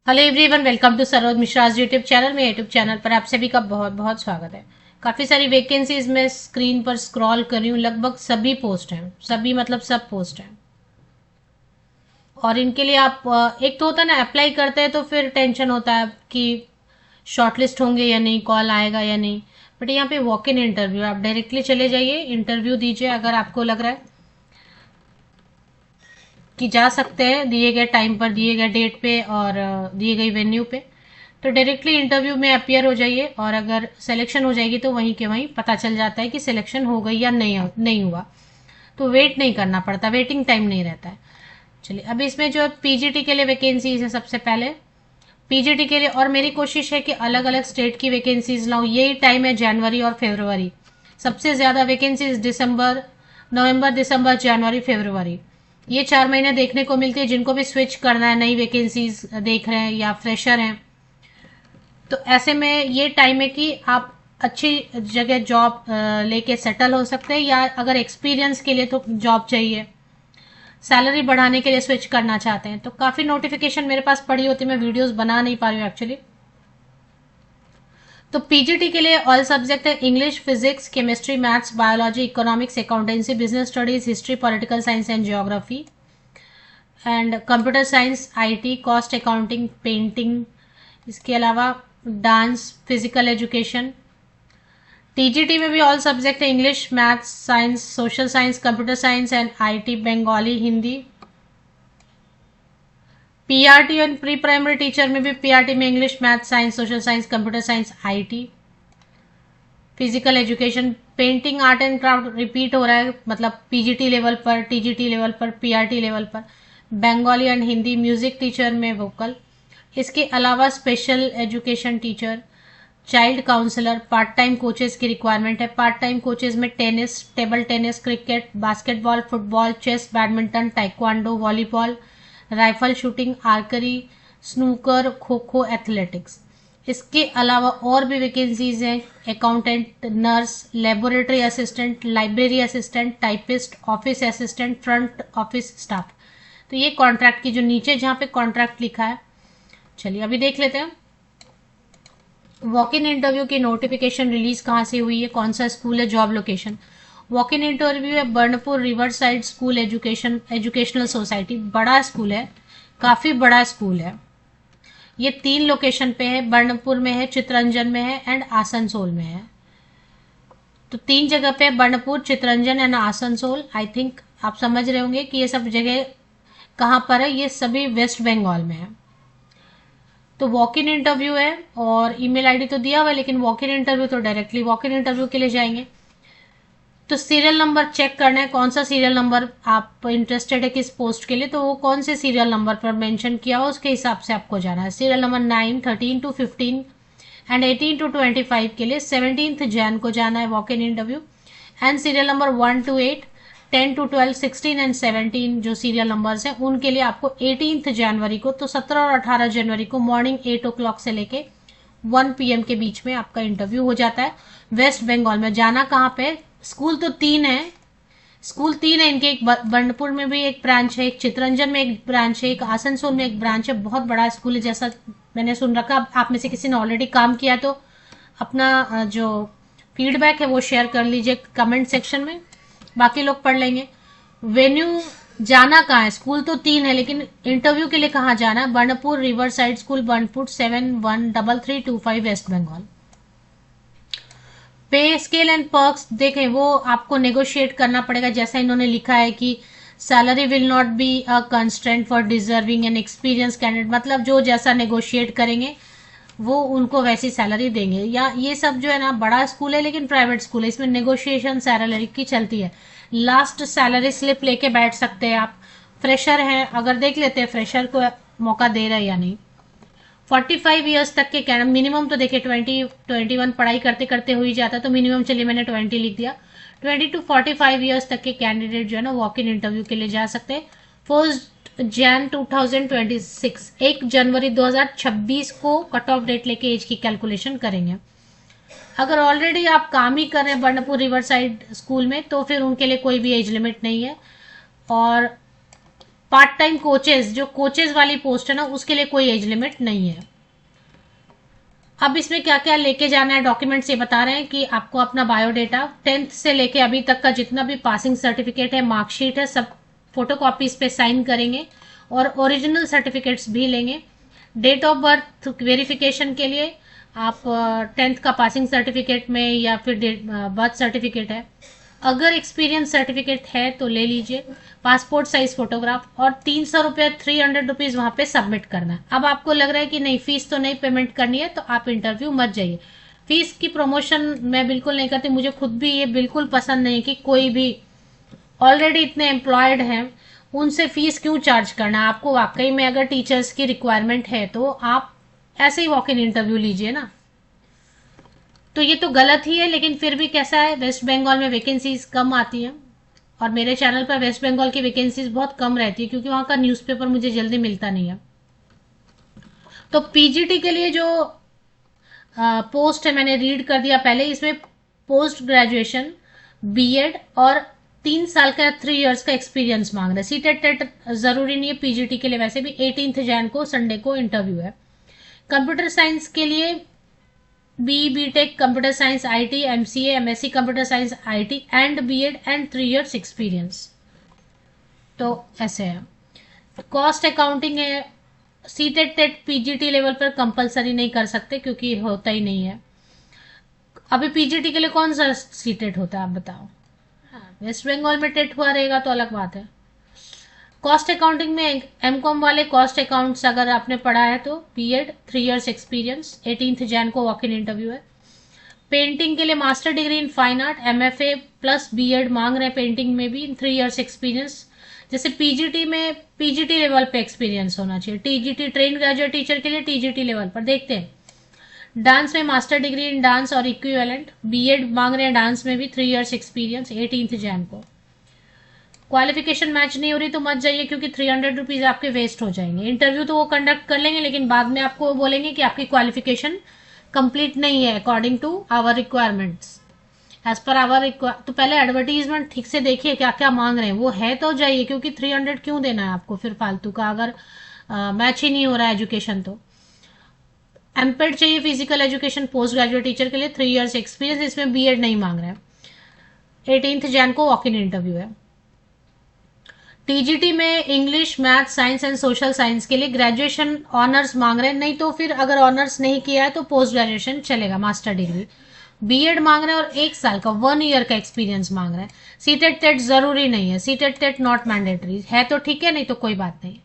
Hello everyone, welcome to Saroj Mishra's YouTube channel. में YouTube channel पर आप सभी का बहुत बहुत स्वागत है। काफ़ी सारी वैकेंसीज मैं स्क्रीन पर स्क्रॉल कर रही हूँ, लगभग सभी पोस्ट हैं, सभी मतलब सब पोस्ट हैं। और इनके लिए आप एक तो होता है ना, अप्लाई करते हैं तो फिर टेंशन होता है कि शॉर्टलिस्ट होंगे या नहीं, कॉल आएगा या नहीं। बट यहाँ पे वॉक इन इंटरव्यू, आप डायरेक्टली चले जाइए, इंटरव्यू दीजिए। अगर आपको लग रहा है कि जा सकते हैं दिए गए टाइम पर, दिए गए डेट पे और दिए गई वेन्यू पे, तो डायरेक्टली इंटरव्यू में अपियर हो जाइए। और अगर सिलेक्शन हो जाएगी तो वहीं के वहीं पता चल जाता है कि सिलेक्शन हो गई या नहीं हुआ। तो वेट नहीं करना पड़ता, वेटिंग टाइम नहीं रहता है। चलिए, अब इसमें जो पीजीटी के लिए वैकेंसीज है, सबसे पहले पीजीटी के लिए, और मेरी कोशिश है कि अलग अलग स्टेट की वैकेंसीज लाऊं। यही टाइम है जनवरी और फरवरी, सबसे ज्यादा वैकेंसीज दिसंबर, नवंबर, दिसंबर, जनवरी, फरवरी, ये 4 महीने देखने को मिलती है। जिनको भी स्विच करना है, नई वैकेंसीज देख रहे हैं या फ्रेशर हैं, तो ऐसे में ये टाइम है कि आप अच्छी जगह जॉब लेके सेटल हो सकते हैं। या अगर एक्सपीरियंस के लिए तो जॉब चाहिए, सैलरी बढ़ाने के लिए स्विच करना चाहते हैं, तो काफ़ी नोटिफिकेशन मेरे पास पड़ी होती है, मैं वीडियोस बना नहीं पा रही हूँ एक्चुअली। तो पीजीटी के लिए ऑल सब्जेक्ट है English, physics, chemistry, maths, biology, economics, accountancy, business studies, history, political science and geography, and computer science, IT, cost accounting, painting. इसके अलावा डांस, फिजिकल एजुकेशन। टीजीटी में भी ऑल सब्जेक्ट है English, maths, science, social science, computer science and IT, Bengali, Hindi. PRT और pre primary teacher में भी PRT में English, maths, science, social science, computer science, IT. Physical education, painting, art and craft repeat हो रहा है, मतलब PGT level पर, TGT level पर, पीआरटी लेवल पर। Bengali and Hindi. Music teacher में वोकल। इसके अलावा special education teacher, child counsellor, part time coaches की रिक्वायरमेंट है। पार्ट टाइम कोचेस में tennis, table tennis, cricket, basketball, football, chess, badminton, taekwondo, volleyball, rifle shooting, archery, snooker, kho kho, athletics. इसके अलावा और भी वैकेंसीज हैं, accountant, nurse, laboratory assistant, library assistant, typist, office assistant, front office staff. तो ये contract की जो नीचे जहां पे कॉन्ट्रैक्ट लिखा है, चलिए अभी देख लेते हैं। वॉक इन इंटरव्यू की नोटिफिकेशन रिलीज कहाँ से हुई है, कौन सा स्कूल है, job location. Walk in interview है Burnpur river side school educational society. बड़ा स्कूल है, काफी बड़ा स्कूल है। ये 3 लोकेशन पे है, बर्नपुर में है, चितरंजन में है एंड आसनसोल में है। तो 3 जगह पे, Burnpur, Chittaranjan and Asansol. I think आप समझ रहे होंगे कि ये सब जगह कहाँ पर है। ये सभी वेस्ट बंगाल में है। तो वॉक इन इंटरव्यू है, और ईमेल आईडी तो दिया हुआ है, लेकिन वॉक इन इंटरव्यू तो डायरेक्टली वॉक इन इंटरव्यू के लिए जाएंगे। तो सीरियल नंबर चेक करना है, कौन सा सीरियल नंबर आप इंटरेस्टेड है किस पोस्ट के लिए, तो वो कौन से सीरियल नंबर पर मेंशन किया हो उसके हिसाब से आपको जाना है। Serial number 9, 13 to 15 and 18 to 25 के लिए 17 जैन को जाना है walk in interview. And serial number 1 to 8, 10 to 12, 16 and 17 जो सीरियल नंबर्स हैं, उनके लिए आपको 18 जनवरी को, तो 17 और 18 जनवरी को मॉर्निंग 8 o'clock से लेके 1 PM के बीच में आपका इंटरव्यू हो जाता है। वेस्ट बंगाल में जाना कहाँ पे, स्कूल तो 3 है, स्कूल 3 है इनके। एक बंडपुर में भी एक ब्रांच है, एक चितरंजन में एक ब्रांच है, एक आसनसोल में एक ब्रांच है। बहुत बड़ा स्कूल है, जैसा मैंने सुन रखा। आप में से किसी ने ऑलरेडी काम किया तो अपना जो फीडबैक है वो शेयर कर लीजिए कमेंट सेक्शन में, बाकी लोग पढ़ लेंगे। वेन्यू जाना कहाँ है, स्कूल तो 3 है, लेकिन इंटरव्यू के लिए कहाँ जाना है, Burnpur river side school, Burnpur 713325 West Bengal. Pay scale and perks देखें, वो आपको नेगोशिएट करना पड़ेगा। जैसा इन्होंने लिखा है कि salary will not be a constraint for deserving and experience candidate, मतलब जो जैसा नेगोशिएट करेंगे वो उनको वैसी सैलरी देंगे। या ये सब जो है ना, बड़ा स्कूल है लेकिन प्राइवेट स्कूल है, इसमें नेगोशिएशन सैलरी की चलती है। लास्ट सैलरी स्लिप लेके बैठ सकते हैं आप। फ्रेशर है, अगर देख लेते हैं फ्रेशर को मौका दे रहा है या नहीं। 45 ईयर्स तक के कैंडिडेट, मिनिमम तो देखिए 21 पढ़ाई करते करते हो ही जाता है, तो मिनिमम चलिए मैंने 20 लिख दिया। 20 to 45 ईयर्स तक के कैंडिडेट जो है ना, वॉक इन इंटरव्यू के लिए जा सकते हैं। 1 Jan 2026, 1 जनवरी 2026 को कट ऑफ डेट लेके एज की कैलकुलेशन करेंगे। अगर ऑलरेडी आप काम ही कर रहे हैं बर्नपुर रिवर साइड स्कूल में, तो फिर उनके लिए कोई भी एज लिमिट नहीं है। और पार्ट टाइम कोचेज, जो कोचेज वाली पोस्ट है ना, उसके लिए कोई एज लिमिट नहीं है। अब इसमें क्या क्या लेके जाना है डॉक्यूमेंट्स, ये बता रहे हैं कि आपको अपना बायोडेटा, 10th से लेके अभी तक का जितना भी पासिंग सर्टिफिकेट है, मार्कशीट है, सब फोटोकॉपीज पे साइन करेंगे और ओरिजिनल सर्टिफिकेट्स भी लेंगे। डेट ऑफ बर्थ वेरिफिकेशन के लिए आप 10th का पासिंग सर्टिफिकेट में या फिर बर्थ सर्टिफिकेट है, अगर एक्सपीरियंस सर्टिफिकेट है तो ले लीजिए, पासपोर्ट साइज फोटोग्राफ, और 300 रुपये 300 रुपीज वहां पे सबमिट करना है। अब आपको लग रहा है कि नहीं फीस तो नहीं पेमेंट करनी है, तो आप इंटरव्यू मत जाइए। फीस की प्रमोशन मैं बिल्कुल नहीं करती, मुझे खुद भी ये बिल्कुल पसंद नहीं कि कोई भी ऑलरेडी इतने एम्प्लॉयड हैं उनसे फीस क्यों चार्ज करना। आपको वाकई में अगर टीचर्स की रिक्वायरमेंट है तो आप ऐसे ही वॉक इन इंटरव्यू लीजिए ना। तो ये तो गलत ही है, लेकिन फिर भी कैसा है, वेस्ट बंगाल में वैकेंसीज कम आती हैं और मेरे चैनल पर वेस्ट बंगाल की वैकेंसीज बहुत कम रहती है क्योंकि वहां का न्यूज़पेपर मुझे जल्दी मिलता नहीं है। तो पीजीटी के लिए जो पोस्ट है मैंने रीड कर दिया पहले, इसमें पोस्ट ग्रेजुएशन, बीएड और 3 साल का 3 इयर्स का एक्सपीरियंस मांग रहे हैं। सीटेट टेट जरूरी नहीं है पीजीटी के लिए, वैसे भी 18 जैन को संडे को इंटरव्यू है। कंप्यूटर साइंस के लिए BTech computer science IT, MCA, MSc computer science IT and BEd and 3 years experience. तो ऐसे है। कॉस्ट अकाउंटिंग है, सीटेट टेट पीजीटी लेवल पर कंपलसरी नहीं कर सकते क्योंकि होता ही नहीं है। अभी पीजीटी के लिए कौन सा सीटेट होता है आप बताओ। वेस्ट बंगाल में टेट हुआ रहेगा तो अलग बात है। कॉस्ट अकाउंटिंग में एमकॉम वाले कॉस्ट अकाउंट्स अगर आपने पढ़ा है तो बीएड 3 इयर्स एक्सपीरियंस, 18 जैन को वॉक इन इंटरव्यू है। पेंटिंग के लिए master degree in fine art, MFA plus BEd मांग रहे हैं पेंटिंग में भी, 3 इयर्स एक्सपीरियंस। जैसे पीजीटी में पीजीटी लेवल पे एक्सपीरियंस होना चाहिए, टीजीटी ट्रेन ग्रेजुएट टीचर के लिए टीजीटी लेवल पर। देखते हैं डांस में मास्टर डिग्री इन डांस और इक्विवेलेंट, बीएड मांग रहे हैं डांस में भी, 3 इयर्स एक्सपीरियंस, 18 जैन को। क्वालिफिकेशन मैच नहीं हो रही तो मत जाइए क्योंकि 300 रुपीज आपके वेस्ट हो जाएंगे। इंटरव्यू तो वो कंडक्ट कर लेंगे लेकिन बाद में आपको बोलेंगे कि आपकी क्वालिफिकेशन कंप्लीट नहीं है according to our requirements, as per our. तो पहले एडवर्टीजमेंट ठीक से देखिए क्या क्या मांग रहे हैं, वो है तो जाइए, क्योंकि 300 क्यों देना है आपको फिर फालतू का, अगर मैच ही नहीं हो रहा है एजुकेशन तो। एमपेड चाहिए physical education post graduate teacher के लिए, 3 इयर्स एक्सपीरियंस, इसमें बीएड नहीं मांग रहे हैं। 18 जैन को वॉक इन इंटरव्यू है। टीजीटी में English, math, science and social science के लिए ग्रेजुएशन ऑनर्स मांग रहे हैं, नहीं तो फिर अगर ऑनर्स नहीं किया है तो पोस्ट ग्रेजुएशन चलेगा, मास्टर डिग्री। बीएड मांग रहे हैं और 1 साल का 1 ईयर का एक्सपीरियंस मांग रहे हैं। सीटेट टेट जरूरी नहीं है, सीटेट टेट नॉट मैंडेटरी है तो ठीक है, नहीं तो कोई बात नहीं।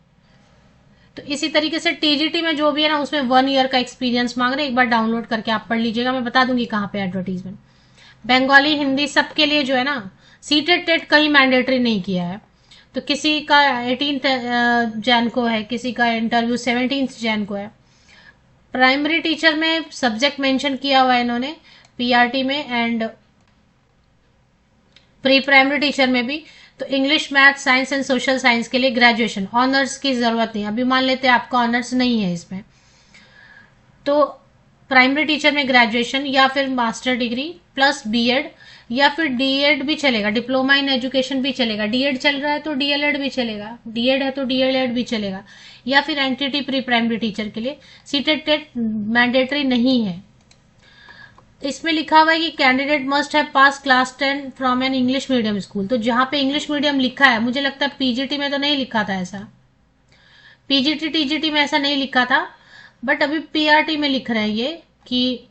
तो इसी तरीके से टीजीटी में जो भी है ना उसमें 1 ईयर का एक्सपीरियंस मांग रहे हैं, एक बार डाउनलोड करके आप पढ़ लीजिएगा, मैं बता दूंगी कहाँ पे एडवर्टीजमेंट। बंगाली, हिंदी सबके लिए जो है ना सीटेट टेट कहीं मैंडेटरी नहीं किया है, तो किसी का 18 जैन को है, किसी का इंटरव्यू 17 जैन को है। प्राइमरी टीचर में सब्जेक्ट मेंशन किया हुआ है इन्होंने पीआरटी में, एंड प्री प्राइमरी टीचर में भी। तो English, math, science and social science के लिए ग्रेजुएशन, ऑनर्स की जरूरत नहीं। अभी मान लेते हैं आपका ऑनर्स नहीं है इसमें, तो प्राइमरी टीचर में ग्रेजुएशन या फिर मास्टर डिग्री प्लस बीएड, या फिर डीएड भी चलेगा, डिप्लोमा इन एजुकेशन भी चलेगा। डीएड चल रहा है तो डीएलएड भी चलेगा, डीएड है तो डीएलएड भी चलेगा, या फिर एनटीटी प्री प्राइमरी टीचर के लिए। सीटेट टेट मैंडेटरी नहीं है। इसमें लिखा हुआ है कि candidate must have pass class 10 from an English medium school. तो जहां पे इंग्लिश मीडियम लिखा है, मुझे लगता है पीजीटी में तो नहीं लिखा था ऐसा, पीजीटी टीजीटी में ऐसा नहीं लिखा था, बट अभी पीआरटी में लिख रहे हैं ये कि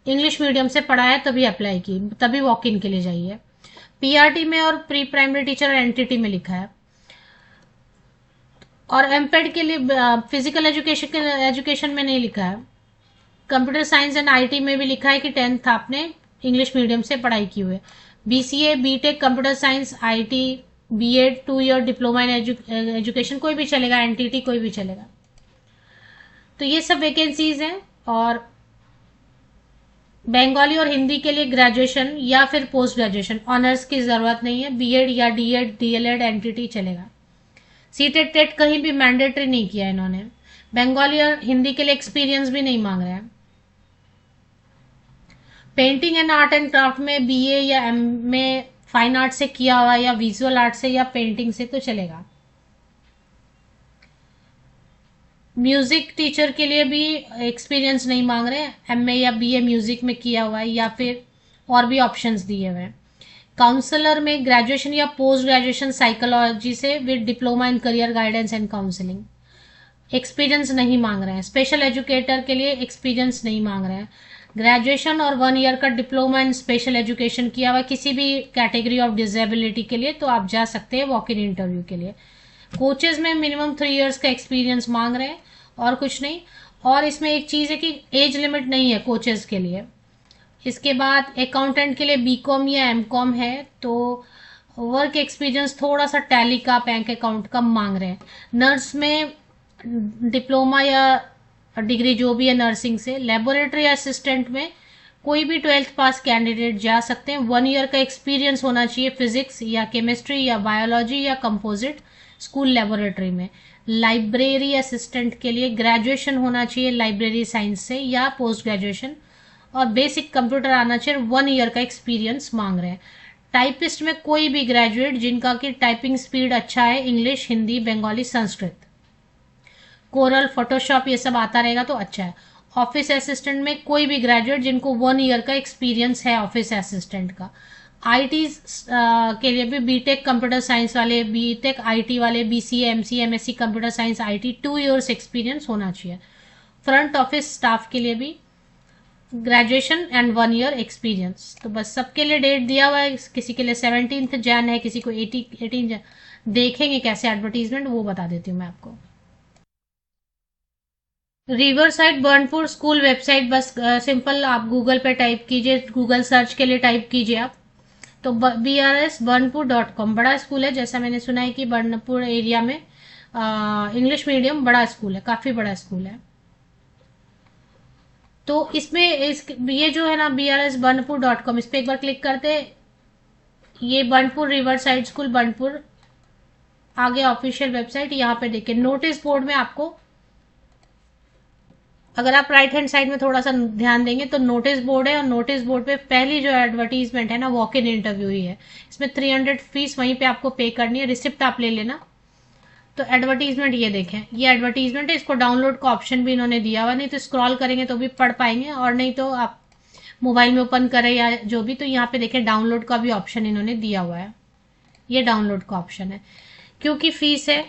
इंग्लिश मीडियम से पढ़ा है तभी अप्लाई की, तभी वॉक इन के लिए जाइए। पीआरटी में और प्री प्राइमरी टीचर और एनटीटी में लिखा है। और एमपेड के लिए फिजिकल एजुकेशन में नहीं लिखा है। कंप्यूटर साइंस एंड आईटी में भी लिखा है कि 10th आपने इंग्लिश मीडियम से पढ़ाई की हुई है। BCA, BTech, computer science, IT, BEd, 2 year diploma in education कोई भी चलेगा, एनटीटी कोई भी चलेगा। तो ये सब वैकेंसीज हैं। और बंगाली और हिंदी के लिए ग्रेजुएशन या फिर पोस्ट ग्रेजुएशन, ऑनर्स की जरूरत नहीं है। बीएड या डीएड, डीएलएड, एनटीटी चलेगा। सीटेट टेट कहीं भी मैंडेटरी नहीं किया इन्होंने। बंगाली और हिंदी के लिए एक्सपीरियंस भी नहीं मांग रहे हैं। Painting and art and craft में बीए या एमए फाइन आर्ट से किया हुआ या विजुअल आर्ट से या पेंटिंग से तो चलेगा। म्यूजिक टीचर के लिए भी एक्सपीरियंस नहीं मांग रहे हैं, एमए या बीए म्यूजिक में किया हुआ है या फिर और भी ऑप्शंस दिए हुए हैं। काउंसलर में ग्रेजुएशन या पोस्ट ग्रेजुएशन साइकोलॉजी से with diploma in career guidance and counselling, experience नहीं मांग रहे हैं। स्पेशल एजुकेटर के लिए एक्सपीरियंस नहीं मांग रहे हैं। ग्रेजुएशन और 1 ईयर का डिप्लोमा इन स्पेशल एजुकेशन किया हुआ किसी भी कैटेगरी ऑफ डिसेबिलिटी के लिए तो आप जा सकते हैं वॉक इन इंटरव्यू के लिए। कोचेज में मिनिमम 3 इयर्स का एक्सपीरियंस मांग रहे हैं और कुछ नहीं। और इसमें एक चीज़ है कि एज लिमिट नहीं है कोचेज के लिए। इसके बाद अकाउंटेंट के लिए बीकॉम या एमकॉम है तो वर्क एक्सपीरियंस थोड़ा सा टैली का बैंक अकाउंट का मांग रहे हैं। नर्स में डिप्लोमा या डिग्री जो भी है नर्सिंग से। लेबोरेटरी असिस्टेंट में कोई भी 12th पास कैंडिडेट जा सकते हैं। 1 ईयर का एक्सपीरियंस होना चाहिए फिजिक्स या केमिस्ट्री या बायोलॉजी या कंपोजिट स्कूल लेबोरेटरी में। लाइब्रेरी असिस्टेंट के लिए ग्रेजुएशन होना चाहिए लाइब्रेरी साइंस से या पोस्ट ग्रेजुएशन और बेसिक कंप्यूटर आना चाहिए। 1 ईयर का एक्सपीरियंस मांग रहे हैं। टाइपिस्ट में कोई भी ग्रेजुएट जिनका की टाइपिंग स्पीड अच्छा है, English, Hindi, Bengali, Sanskrit, coral, Photoshop ये सब आता रहेगा तो अच्छा है। ऑफिस असिस्टेंट में कोई भी ग्रेजुएट जिनको 1 ईयर का एक्सपीरियंस है ऑफिस असिस्टेंट का। आईटी के लिए भी बीटेक कंप्यूटर साइंस वाले, बीटेक आईटी वाले, BCA, MCA, MSc computer science IT 2 years experience होना चाहिए। फ्रंट ऑफिस स्टाफ के लिए भी ग्रेजुएशन एंड 1 ईयर एक्सपीरियंस। तो बस सबके लिए डेट दिया हुआ है, किसी के लिए 17 जैन है, किसी को 18 जैन। देखेंगे कैसे एडवर्टीजमेंट वो बता देती हूँ मैं आपको। River side Burnpur school website बस सिंपल आप गूगल पे टाइप कीजिए, गूगल सर्च के लिए टाइप कीजिए आप तो brsburnpur.com बड़ा स्कूल है। जैसा मैंने सुना है कि बर्नपुर एरिया में इंग्लिश मीडियम बड़ा स्कूल है, काफी बड़ा स्कूल है। तो इसमें ये जो है ना brsburnpur.com, इस पर एक बार क्लिक करते ये Burnpur river side school Burnpur आगे ऑफिशियल वेबसाइट। यहाँ पे देखिए नोटिस बोर्ड में आपको, अगर आप राइट हैंड साइड में थोड़ा सा ध्यान देंगे तो नोटिस बोर्ड है और नोटिस बोर्ड पे पहली जो एडवर्टीजमेंट है ना वॉक इन इंटरव्यू ही है। इसमें 300 फीस वहीं पे आपको पे करनी है, रिसिप्ट आप ले लेना। तो एडवर्टीजमेंट ये देखें, ये एडवर्टीजमेंट है, इसको डाउनलोड का ऑप्शन भी इन्होंने दिया हुआ, नहीं तो स्क्रॉल करेंगे तो भी पढ़ पाएंगे और नहीं तो आप मोबाइल में ओपन करें या जो भी। तो यहाँ पे देखें डाउनलोड का भी ऑप्शन इन्होंने दिया हुआ है, ये डाउनलोड का ऑप्शन है। क्योंकि फीस है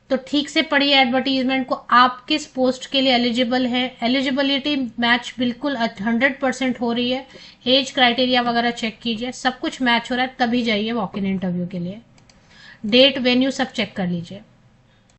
तो ठीक से पढ़िए एडवर्टीजमेंट को, आप किस पोस्ट के लिए एलिजिबल है, एलिजिबिलिटी मैच बिल्कुल 100% हो रही है, एज क्राइटेरिया वगैरह चेक कीजिए, सब कुछ मैच हो रहा है तभी जाइए वॉक इन इंटरव्यू के लिए। डेट वेन्यू सब चेक कर लीजिए।